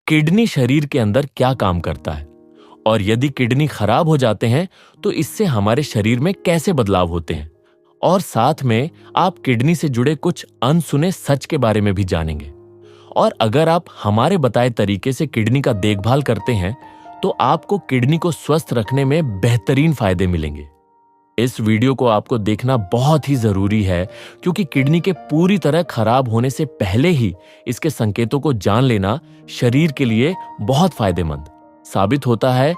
Kidney शरीर के अंदर क्या काम करता है और यदि किडनी खराब हो जाते हैं तो इससे हमारे शरीर में कैसे बदलाव होते हैं, और साथ में आप किडनी से जुड़े कुछ अनसुने सच के बारे में भी जानेंगे। और अगर आप हमारे बताए तरीके से किडनी का देखभाल करते हैं तो आपको किडनी को स्वस्थ रखने में बेहतरीन फायदे मिलेंगे। इस वीडियो को आपको देखना बहुत ही जरूरी है, क्योंकि किडनी के पूरी तरह खराब होने से पहले ही इसके संकेतों को जान लेना शरीर के लिए बहुत फायदेमंद साबित होता है।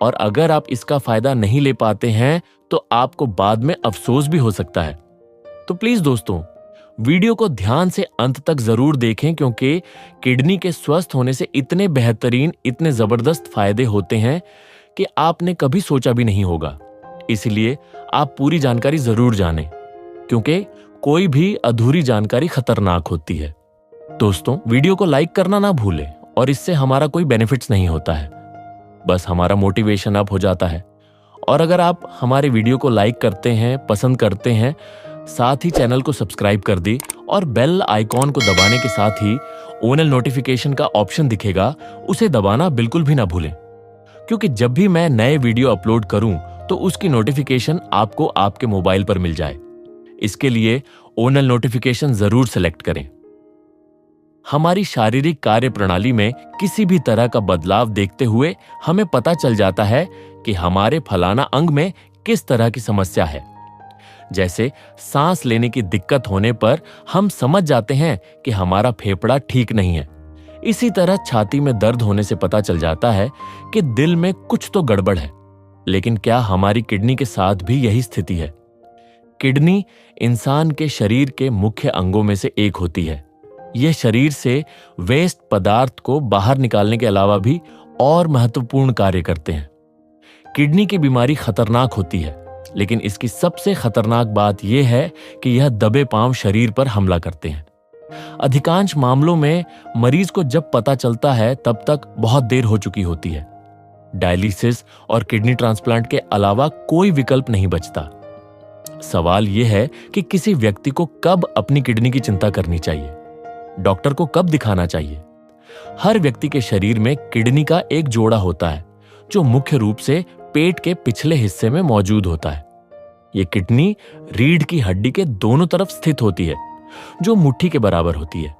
और अगर आप इसका फायदा नहीं ले पाते हैं तो आपको बाद में अफसोस भी हो सकता है। तो प्लीज दोस्तों, वीडियो को ध्यान से अंत तक जरूर देखें, क्योंकि किडनी के स्वस्थ होने से इतने बेहतरीन, इतने जबरदस्त फायदे होते हैं कि आपने कभी सोचा भी नहीं होगा। इसलिए आप पूरी जानकारी जरूर जानें, क्योंकि कोई भी अधूरी जानकारी खतरनाक होती है। दोस्तों, वीडियो को लाइक करना ना भूलें, और इससे हमारा कोई बेनिफिट्स नहीं होता है, बस हमारा मोटिवेशन अप हो जाता है। और अगर आप हमारे वीडियो को लाइक करते हैं, पसंद करते हैं, साथ ही चैनल को सब्सक्राइब कर दी और बेल आइकॉन को दबाने के साथ ही ओनल नोटिफिकेशन का ऑप्शन दिखेगा, उसे दबाना बिल्कुल भी ना भूलें, क्योंकि जब भी मैं नए वीडियो अपलोड करूं तो उसकी नोटिफिकेशन आपको आपके मोबाइल पर मिल जाए। इसके लिए ओनल नोटिफिकेशन जरूर सेलेक्ट करें। हमारी शारीरिक कार्य प्रणाली में किसी भी तरह का बदलाव देखते हुए हमें पता चल जाता है कि हमारे फलाना अंग में किस तरह की समस्या है। जैसे सांस लेने की दिक्कत होने पर हम समझ जाते हैं कि हमारा फेफड़ा ठीक नहीं है। इसी तरह छाती में दर्द होने से पता चल जाता है कि दिल में कुछ तो गड़बड़ है। लेकिन क्या हमारी किडनी के साथ भी यही स्थिति है? किडनी इंसान के शरीर के मुख्य अंगों में से एक होती है। यह शरीर से वेस्ट पदार्थ को बाहर निकालने के अलावा भी और महत्वपूर्ण कार्य करते हैं। किडनी की बीमारी खतरनाक होती है, लेकिन इसकी सबसे खतरनाक बात यह है कि यह दबे पांव शरीर पर हमला करते हैं। अधिकांश मामलों में मरीज को जब पता चलता है तब तक बहुत देर हो चुकी होती है। डायलिसिस और किडनी ट्रांसप्लांट के अलावा कोई विकल्प नहीं बचता। सवाल यह है कि किसी व्यक्ति को कब अपनी किडनी की चिंता करनी चाहिए, डॉक्टर को कब दिखाना चाहिए। हर व्यक्ति के शरीर में किडनी का एक जोड़ा होता है, जो मुख्य रूप से पेट के पिछले हिस्से में मौजूद होता है। यह किडनी रीढ़ की हड्डी के दोनों तरफ स्थित होती है, जो मुट्ठी के बराबर होती है।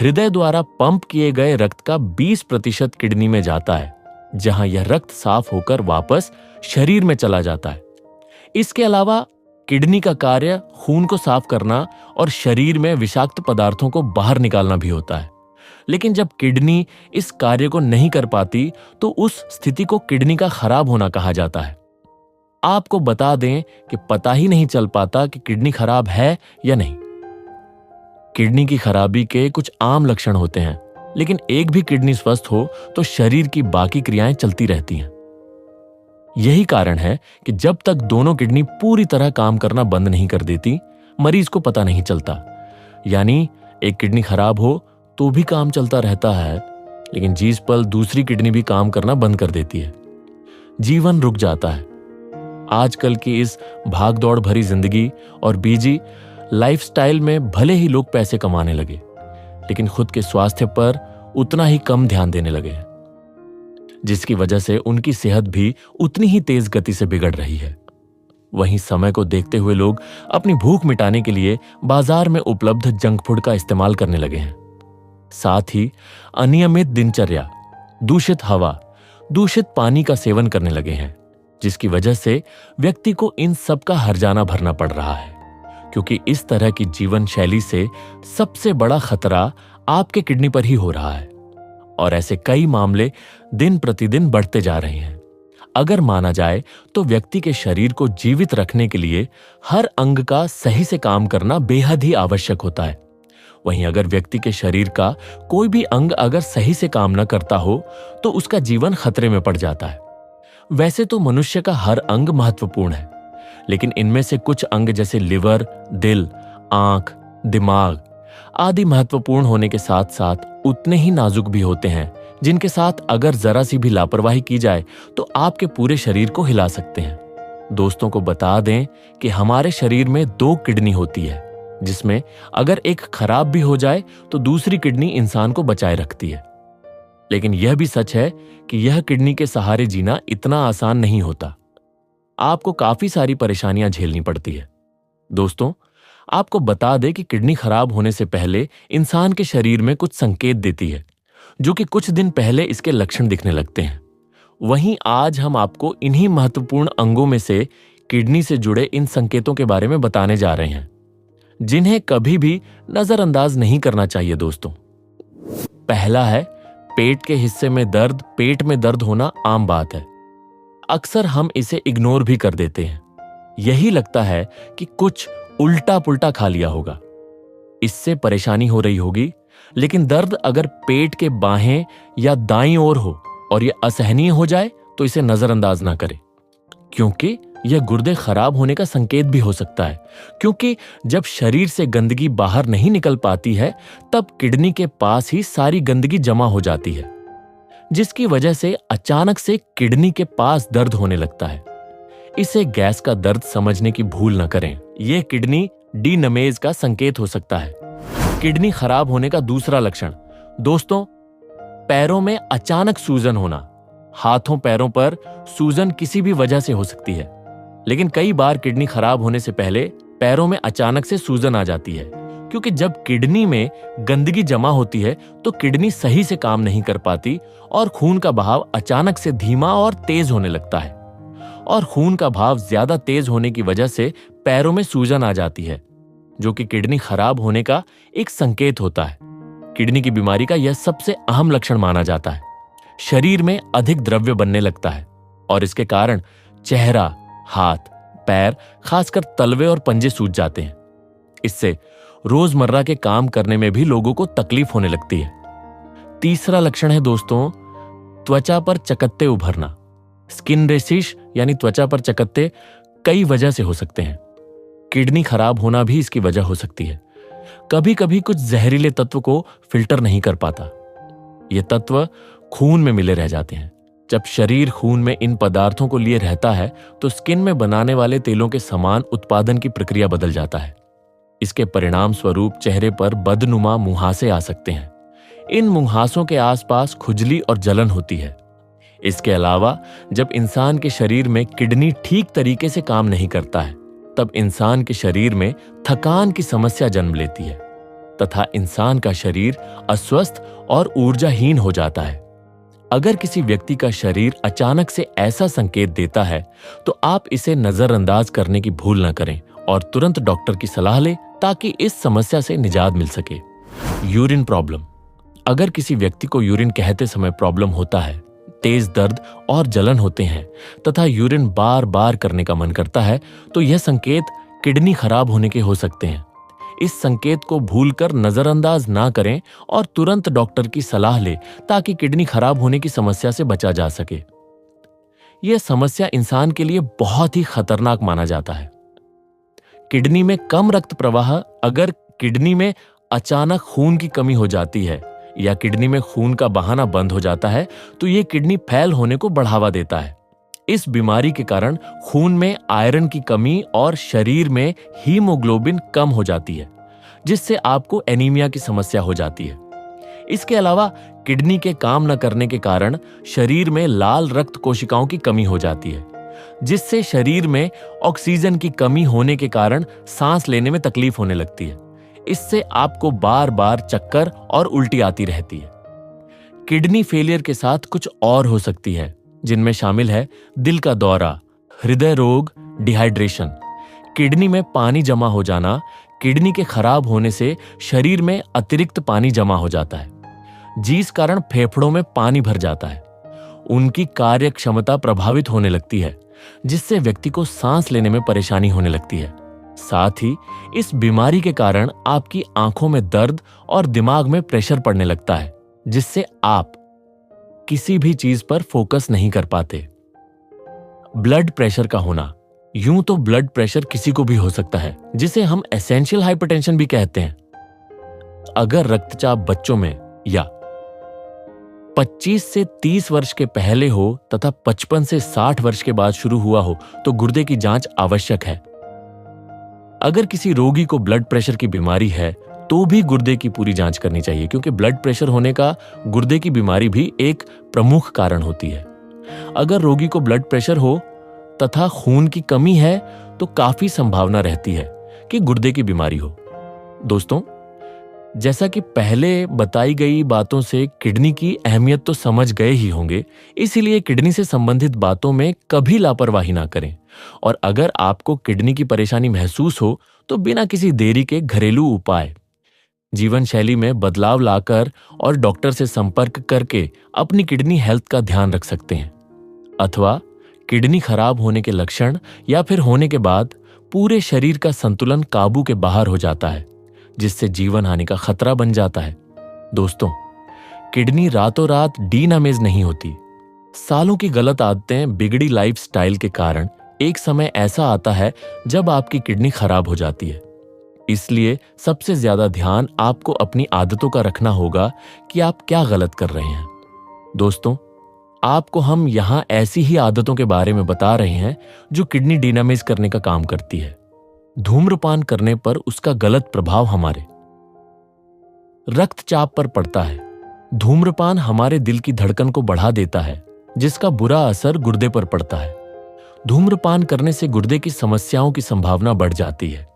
हृदय द्वारा पंप किए गए रक्त का 20% किडनी में जाता है, जहां यह रक्त साफ होकर वापस शरीर में चला जाता है। इसके अलावा किडनी का कार्य खून को साफ करना और शरीर में विषाक्त पदार्थों को बाहर निकालना भी होता है। लेकिन जब किडनी इस कार्य को नहीं कर पाती तो उस स्थिति को किडनी का खराब होना कहा जाता है। आपको बता दें कि पता ही नहीं चल पाता कि किडनी खराब है या नहीं। किडनी की खराबी के कुछ आम लक्षण होते हैं, लेकिन एक भी किडनी स्वस्थ हो तो शरीर की बाकी क्रियाएं चलती रहती हैं। यही कारण है कि जब तक दोनों किडनी पूरी तरह काम करना बंद नहीं कर देती, मरीज को पता नहीं चलता। यानी एक किडनी खराब हो तो भी काम चलता रहता है, लेकिन जिस पल दूसरी किडनी भी काम करना बंद कर देती है, जीवन रुक जाता है। आजकल की इस भागदौड़ भरी जिंदगी और बिजी लाइफस्टाइल में भले ही लोग पैसे कमाने लगे, लेकिन खुद के स्वास्थ्य पर उतना ही कम ध्यान देने लगे हैं, जिसकी वजह से उनकी सेहत भी उतनी ही तेज गति से बिगड़ रही है। वहीं समय को देखते हुए लोग अपनी भूख मिटाने के लिए बाजार में उपलब्ध जंक फूड का इस्तेमाल करने लगे हैं। साथ ही अनियमित दिनचर्या, दूषित हवा, दूषित पानी का सेवन करने लगे हैं, जिसकी वजह से व्यक्ति को इन सब का हर्जाना भरना पड़ रहा है। क्योंकि इस तरह की जीवन शैली से सबसे बड़ा खतरा आपके किडनी पर ही हो रहा है, और ऐसे कई मामले दिन प्रतिदिन बढ़ते जा रहे हैं। अगर माना जाए तो व्यक्ति के शरीर को जीवित रखने के लिए हर अंग का सही से काम करना बेहद ही आवश्यक होता है। वहीं अगर व्यक्ति के शरीर का कोई भी अंग अगर सही से काम न करता हो तो उसका जीवन खतरे में पड़ जाता है। वैसे तो मनुष्य का हर अंग महत्वपूर्ण है, लेकिन इनमें से कुछ अंग जैसे लिवर, दिल, आंख, दिमाग आदि महत्वपूर्ण होने के साथ साथ उतने ही नाजुक भी होते हैं, जिनके साथ अगर जरा सी भी लापरवाही की जाए तो आपके पूरे शरीर को हिला सकते हैं। दोस्तों को बता दें कि हमारे शरीर में 2 किडनी होती है, जिसमें अगर एक खराब भी हो जाए तो दूसरी किडनी इंसान को बचाए रखती है। लेकिन यह भी सच है कि यह किडनी के सहारे जीना इतना आसान नहीं होता। आपको काफी सारी परेशानियां झेलनी पड़ती है। दोस्तों, आपको बता दें कि किडनी खराब होने से पहले इंसान के शरीर में कुछ संकेत देती है, जो कि कुछ दिन पहले इसके लक्षण दिखने लगते हैं। वहीं आज हम आपको इन्हीं महत्वपूर्ण अंगों में से किडनी से जुड़े इन संकेतों के बारे में बताने जा रहे हैं, जिन्हें कभी भी नजरअंदाज नहीं करना चाहिए। दोस्तों, पहला है पेट के हिस्से में दर्द। पेट में दर्द होना आम बात है। अक्सर हम इसे इग्नोर भी कर देते हैं। यही लगता है कि कुछ उल्टा पुल्टा खा लिया होगा, इससे परेशानी हो रही होगी। लेकिन दर्द अगर पेट के बाएं या दाईं ओर हो और यह असहनीय हो जाए तो इसे नजरअंदाज ना करें, क्योंकि यह गुर्दे खराब होने का संकेत भी हो सकता है। क्योंकि जब शरीर से गंदगी बाहर नहीं निकल पाती है, तब किडनी के पास ही सारी गंदगी जमा हो जाती है, जिसकी वजह से अचानक से किडनी के पास दर्द होने लगता है। इसे गैस का दर्द समझने की भूल न करें। यह किडनी डीनमेज का संकेत हो सकता है। किडनी खराब होने का दूसरा लक्षण, दोस्तों, पैरों में अचानक सूजन होना। हाथों पैरों पर सूजन किसी भी वजह से हो सकती है, लेकिन कई बार किडनी खराब होने से पहले पैरों में अचानक से सूजन आ जाती है, क्योंकि जब किडनी में गंदगी जमा होती है तो किडनी सही से काम नहीं कर पाती और खून का बहाव अचानक से धीमा और तेज होने लगता है। और खून का बहाव ज्यादा तेज होने की वजह से पैरों में सूजन आ जाती है, जो कि किडनी खराब होने का एक संकेत होता है। किडनी की बीमारी का यह सबसे अहम लक्षण माना जाता है। शरीर में अधिक द्रव्य बनने लगता है और इसके कारण चेहरा, हाथ, पैर, खासकर तलवे और पंजे सूज जाते हैं। इससे रोजमर्रा के काम करने में भी लोगों को तकलीफ होने लगती है। तीसरा लक्षण है दोस्तों, त्वचा पर चकत्ते उभरना। स्किन रेशिश यानी त्वचा पर चकत्ते कई वजह से हो सकते हैं। किडनी खराब होना भी इसकी वजह हो सकती है। कभी कभी कुछ जहरीले तत्व को फिल्टर नहीं कर पाता। ये तत्व खून में मिले रह जाते हैं। जब शरीर खून में इन पदार्थों को लिए रहता है तो स्किन में बनाने वाले तेलों के समान उत्पादन की प्रक्रिया बदल जाता है। इसके परिणाम स्वरूप चेहरे पर बदनुमा मुहासे आ सकते हैं। इन मुहासों के आसपास खुजली और जलन होती है। इसके अलावा जब इंसान के शरीर में किडनी ठीक तरीके से काम नहीं करता है, तब इंसान के शरीर में थकान की समस्या जन्म लेती है तथा इंसान का शरीर अस्वस्थ और ऊर्जाहीन हो जाता है। अगर किसी व्यक्ति का शरीर अचानक से ऐसा संकेत देता है तो आप इसे नजरअंदाज करने की भूल न करें और तुरंत डॉक्टर की सलाह लें, ताकि इस समस्या से निजात मिल सके। Urine problem. अगर किसी व्यक्ति को यूरिन कहते समय प्रॉब्लम होता है, तेज दर्द और जलन होते हैं तथा यूरिन बार बार करने का मन करता है, तो यह संकेत किडनी खराब होने के हो सकते हैं। इस संकेत को भूलकर नजरअंदाज ना करें और तुरंत डॉक्टर की सलाह लें, ताकि किडनी खराब होने की समस्या से बचा जा सके। यह समस्या इंसान के लिए बहुत ही खतरनाक माना जाता है। किडनी में कम रक्त प्रवाह। अगर किडनी में अचानक खून की कमी हो जाती है या किडनी में खून का बहाना बंद हो जाता है, तो यह किडनी फेल होने को बढ़ावा देता है। इस बीमारी के कारण खून में आयरन की कमी और शरीर में हीमोग्लोबिन कम हो जाती है, जिससे आपको एनीमिया की समस्या हो जाती है। इसके अलावा किडनी के काम न करने के कारण शरीर में लाल रक्त कोशिकाओं की कमी हो जाती है, जिससे शरीर में ऑक्सीजन की कमी होने के कारण सांस लेने में तकलीफ होने लगती है। इससे आपको बार बार चक्कर और उल्टी आती रहती है। किडनी फेलियर के साथ कुछ और हो सकती है, जिनमें शामिल है दिल का दौरा, हृदय रोग, डिहाइड्रेशन। किडनी में पानी जमा हो जाना। किडनी के खराब होने से शरीर में अतिरिक्त पानी जमा हो जाता है, जिस कारण फेफड़ों में पानी भर जाता है। उनकी कार्य क्षमता प्रभावित होने लगती है, जिससे व्यक्ति को सांस लेने में परेशानी होने लगती है। साथ ही इस बीमारी के कारण आपकी आंखों में दर्द और दिमाग में प्रेशर पड़ने लगता है, जिससे आप किसी भी चीज पर फोकस नहीं कर पाते। ब्लड प्रेशर का होना। यूं तो ब्लड प्रेशर किसी को भी हो सकता है, जिसे हम एसेंशियल हाइपरटेंशन भी कहते हैं। अगर रक्तचाप बच्चों में या 25 से 30 वर्ष के पहले हो तथा 55 से 60 वर्ष के बाद शुरू हुआ हो, तो गुर्दे की जांच आवश्यक है। अगर किसी रोगी को ब्लड प्रेशर की बीमारी है तो भी गुर्दे की पूरी जांच करनी चाहिए, क्योंकि ब्लड प्रेशर होने का गुर्दे की बीमारी भी एक प्रमुख कारण होती है। अगर रोगी को ब्लड प्रेशर हो तथा खून की कमी है तो काफी संभावना रहती है कि गुर्दे की बीमारी हो। दोस्तों, जैसा कि पहले बताई गई बातों से किडनी की अहमियत तो समझ गए ही होंगे, इसीलिए किडनी से संबंधित बातों में कभी लापरवाही ना करें। और अगर आपको किडनी की परेशानी महसूस हो तो बिना किसी देरी के घरेलू उपाय, जीवन शैली में बदलाव लाकर और डॉक्टर से संपर्क करके अपनी किडनी हेल्थ का ध्यान रख सकते हैं। अथवा किडनी खराब होने के लक्षण या फिर होने के बाद पूरे शरीर का संतुलन काबू के बाहर हो जाता है, जिससे जीवन हानि का खतरा बन जाता है। दोस्तों, किडनी रातों रात डीनामेज नहीं होती। सालों की गलत आदतें, बिगड़ी लाइफस्टाइल के कारण एक समय ऐसा आता है जब आपकी किडनी खराब हो जाती है। इसलिए सबसे ज्यादा ध्यान आपको अपनी आदतों का रखना होगा कि आप क्या गलत कर रहे हैं। दोस्तों, आपको हम यहां ऐसी ही आदतों के बारे में बता रहे हैं जो किडनी डीनामेज करने का काम करती है। धूम्रपान करने पर उसका गलत प्रभाव हमारे रक्तचाप पर पड़ता है। धूम्रपान हमारे दिल की धड़कन को बढ़ा देता है, जिसका बुरा असर गुर्दे पर पड़ता है। धूम्रपान करने से गुर्दे की समस्याओं की संभावना बढ़ जाती है।